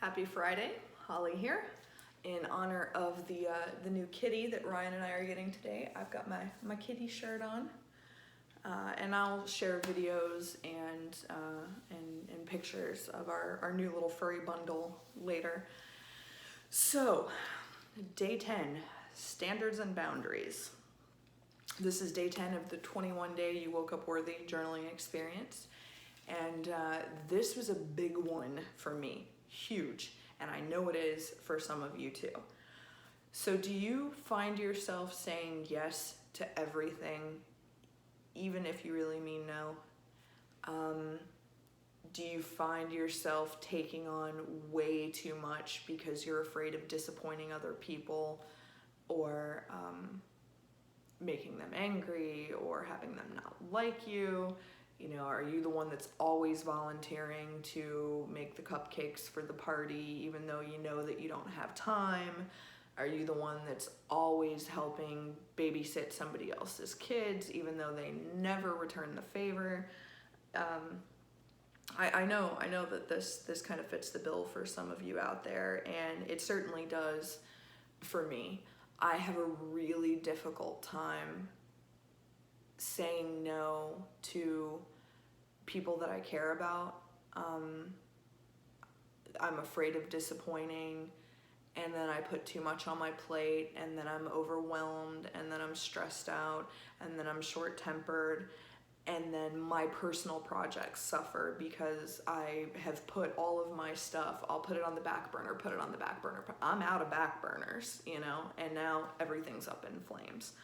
Happy Friday, Holly here. In honor of the new kitty that Ryan and I are getting today, I've got my kitty shirt on, and I'll share videos and pictures of our new little furry bundle later. So, day 10, standards and boundaries. This is day 10 of the 21-day You Woke Up Worthy journaling experience, and this was a big one for me. Huge, and I know it is for some of you too. So do you find yourself saying yes to everything, even if you really mean no? Do you find yourself taking on way too much because you're afraid of disappointing other people, or making them angry, or having them not like you? You know, are you the one that's always volunteering to make the cupcakes for the party, even though you know that you don't have time? Are you the one that's always helping babysit somebody else's kids, even though they never return the favor? I know that this kind of fits the bill for some of you out there, and it certainly does for me. I have a really difficult time saying no to people that I care about. I'm afraid of disappointing, and then I put too much on my plate, and then I'm overwhelmed, and then I'm stressed out, and then I'm short-tempered, and then my personal projects suffer because I have put all of my stuff, I'll put it on the back burner, I'm out of back burners, you know, and now everything's up in flames.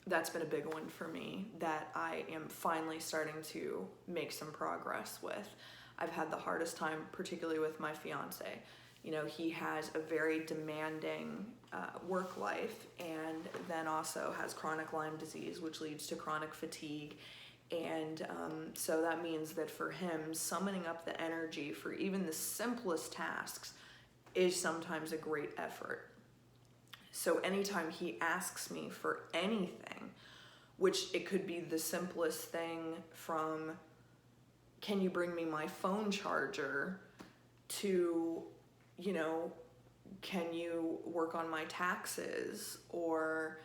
That's been a big one for me that I am finally starting to make some progress with. I've had the hardest time, particularly with my fiance. You know, he has a very demanding work life, and then also has chronic Lyme disease, which leads to chronic fatigue. And so that means that for him, summoning up the energy for even the simplest tasks is sometimes a great effort. So anytime he asks me for anything, which it could be the simplest thing from, can you bring me my phone charger, to, you know, can you work on my taxes, or,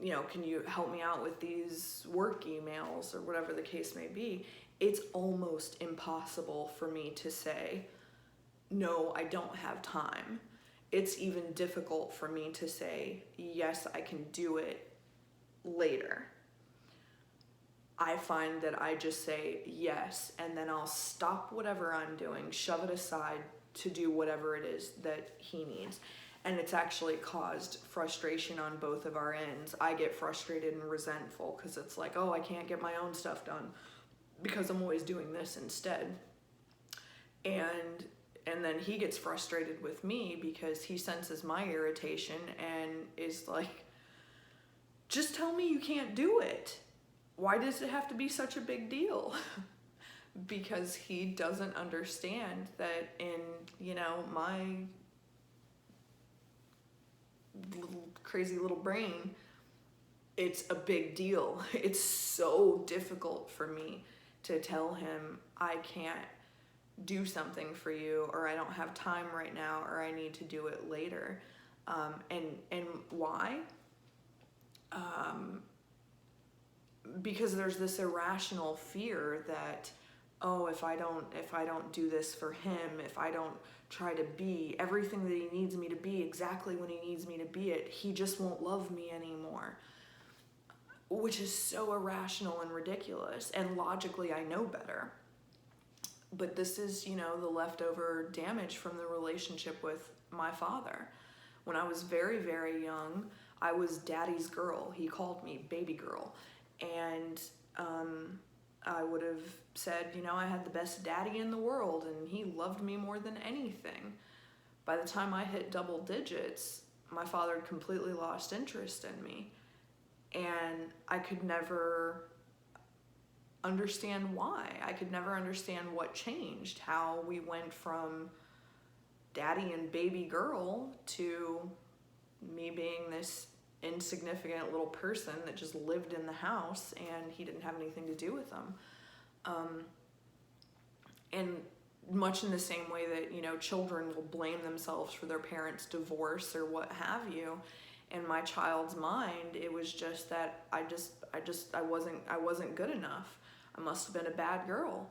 you know, can you help me out with these work emails, or whatever the case may be, it's almost impossible for me to say, no, I don't have time. It's even difficult for me to say, yes, I can do it later. I find that I just say yes, and then I'll stop whatever I'm doing, shove it aside to do whatever it is that he needs. And it's actually caused frustration on both of our ends. I get frustrated and resentful because it's like, oh, I can't get my own stuff done because I'm always doing this instead. And then he gets frustrated with me because he senses my irritation and is like, just tell me you can't do it. Why does it have to be such a big deal? Because he doesn't understand that in, you know, my crazy little brain, it's a big deal. It's so difficult for me to tell him I can't do something for you, or I don't have time right now, or I need to do it later. And why? Because there's this irrational fear that, oh, if I don't do this for him, if I don't try to be everything that he needs me to be exactly when he needs me to be it, he just won't love me anymore. Which is so irrational and ridiculous, and logically I know better. But this is, you know, the leftover damage from the relationship with my father. When I was very, very young, I was daddy's girl. He called me baby girl. And I would have said, you know, I had the best daddy in the world and he loved me more than anything. By the time I hit double digits, my father had completely lost interest in me. And I could never understand why. I could never understand what changed, how we went from daddy and baby girl to me being this insignificant little person that just lived in the house and he didn't have anything to do with them. And much in the same way that, you know, children will blame themselves for their parents' divorce or what have you, in my child's mind, it was just that I wasn't good enough. I must have been a bad girl.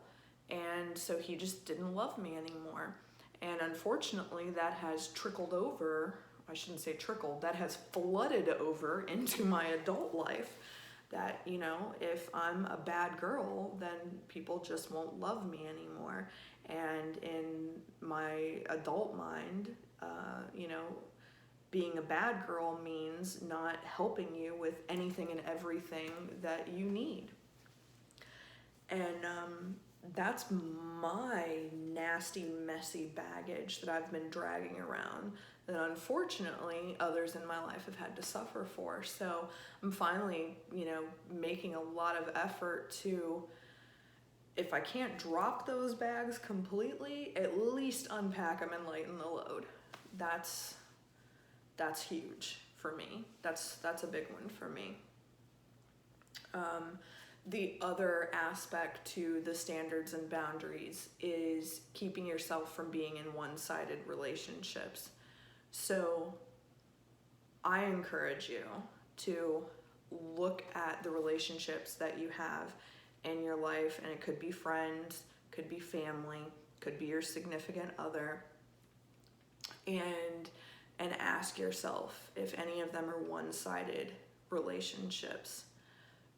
And so he just didn't love me anymore. And unfortunately, that has trickled over, I shouldn't say trickled, that has flooded over into my adult life. That, you know, if I'm a bad girl, then people just won't love me anymore. And in my adult mind, you know, being a bad girl means not helping you with anything and everything that you need. And that's my nasty, messy baggage that I've been dragging around that unfortunately others in my life have had to suffer for. So I'm finally, you know, making a lot of effort to, if I can't drop those bags completely, at least unpack them and lighten the load. That's huge for me. That's a big one for me. The other aspect to the standards and boundaries is keeping yourself from being in one-sided relationships. So I encourage you to look at the relationships that you have in your life, and it could be friends, could be family, could be your significant other, and ask yourself if any of them are one-sided relationships.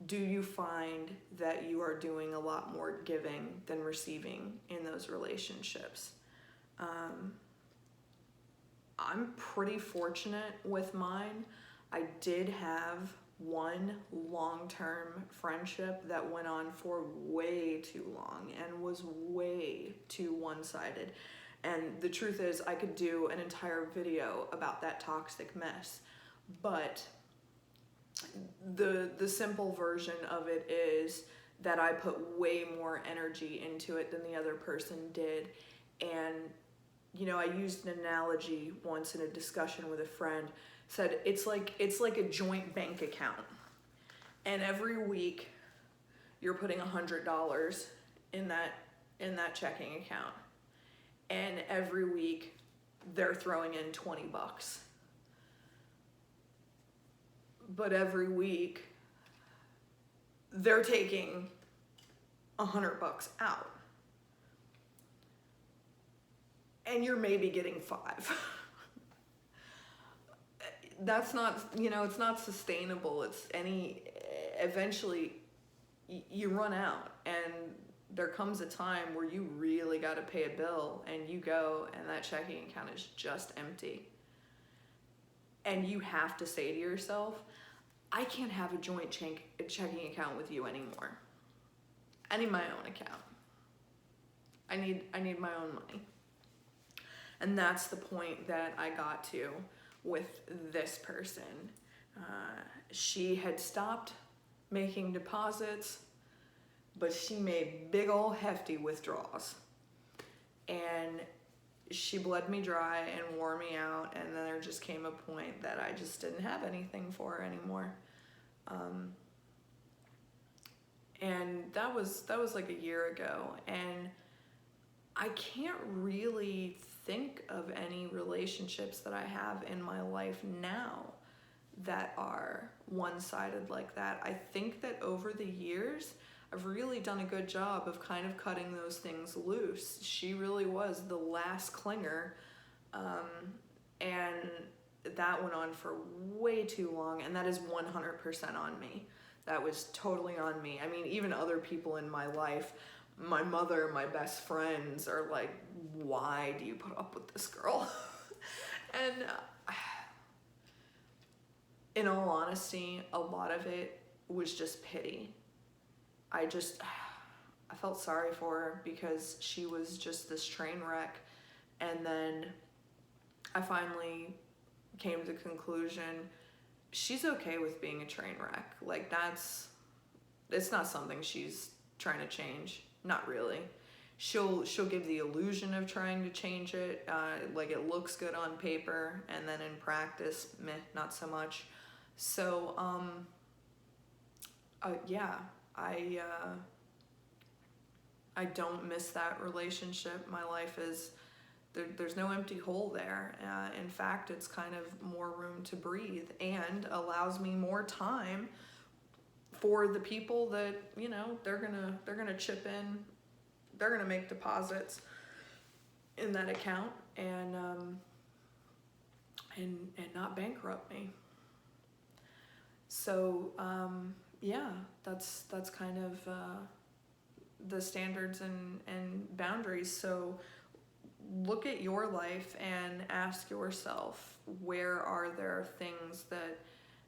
Do you find that you are doing a lot more giving than receiving in those relationships? I'm pretty fortunate with mine. I did have one long-term friendship that went on for way too long and was way too one-sided. And the truth is, I could do an entire video about that toxic mess, but the simple version of it is that I put way more energy into it than the other person did. And, you know, I used an analogy once in a discussion with a friend, said it's like a joint bank account. And every week you're putting $100 in that checking account. And every week they're throwing in $20. But every week they're taking $100 out. And you're maybe getting 5. That's not, you know, it's not sustainable. Eventually you run out, and there comes a time where you really got to pay a bill, and you go and that checking account is just empty. And you have to say to yourself, I can't have a joint checking account with you anymore. I need my own account. I need my own money. And that's the point that I got to with this person. She had stopped making deposits, but she made big ol' hefty withdrawals. And she bled me dry and wore me out, and then there just came a point that I just didn't have anything for her anymore. And that was like a year ago, and I can't really think of any relationships that I have in my life now that are one-sided like that. I think that over the years, I've really done a good job of kind of cutting those things loose. She really was the last clinger, and that went on for way too long, and that is 100% on me. That was totally on me. I mean, even other people in my life, my mother, my best friends are like, why do you put up with this girl? And in all honesty, a lot of it was just pity. I felt sorry for her because she was just this train wreck. And then I finally came to the conclusion, she's okay with being a train wreck. Like, it's not something she's trying to change. Not really. She'll give the illusion of trying to change it. Like, it looks good on paper, and then in practice, meh, not so much. So, yeah, I I don't miss that relationship. My life is, there's no empty hole there. In fact, it's kind of more room to breathe and allows me more time for the people that, you know, they're gonna chip in, they're gonna make deposits in that account and not bankrupt me. So yeah, that's kind of the standards and boundaries. So look at your life and ask yourself, where are there things that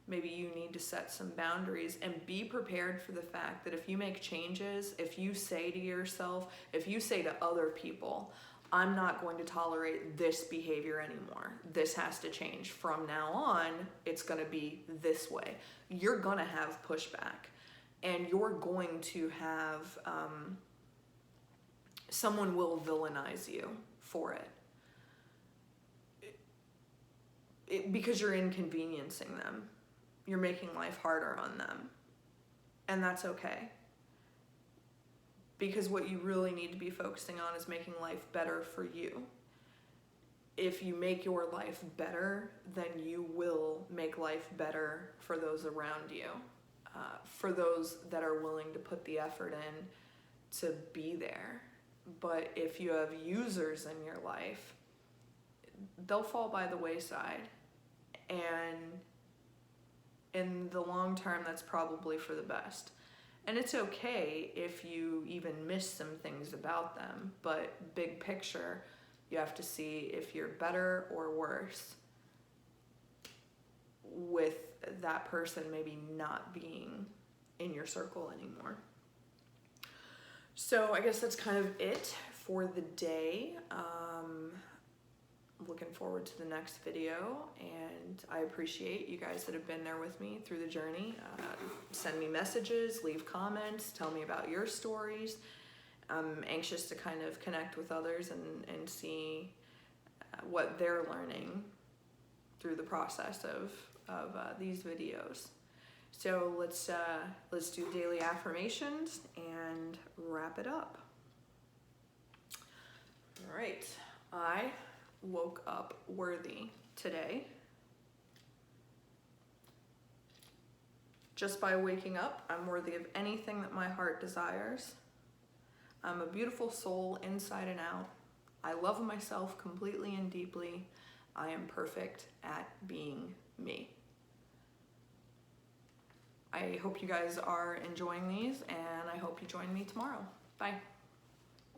maybe you need to set some boundaries, and be prepared for the fact that if you make changes, if you say to yourself, if you say to other people, I'm not going to tolerate this behavior anymore, this has to change, from now on it's going to be this way, you're going to have pushback, and you're going to have someone will villainize you for it, because you're inconveniencing them. You're making life harder on them. And that's okay. Because what you really need to be focusing on is making life better for you. If you make your life better, then you will make life better for those around you, for those that are willing to put the effort in to be there. But if you have users in your life, they'll fall by the wayside. And in the long term, that's probably for the best. And it's okay if you even miss some things about them, but big picture, you have to see if you're better or worse with that person maybe not being in your circle anymore. So I guess that's kind of it for the day. Looking forward to the next video, and I appreciate you guys that have been there with me through the journey. Send me messages, leave comments, tell me about your stories. I'm anxious to kind of connect with others and see what they're learning through the process of these videos. So let's do daily affirmations and wrap it up. All right, I woke up worthy today. Just by waking up, I'm worthy of anything that my heart desires. I'm a beautiful soul inside and out. I love myself completely and deeply. I am perfect at being me. I hope you guys are enjoying these, and I hope you join me tomorrow. Bye.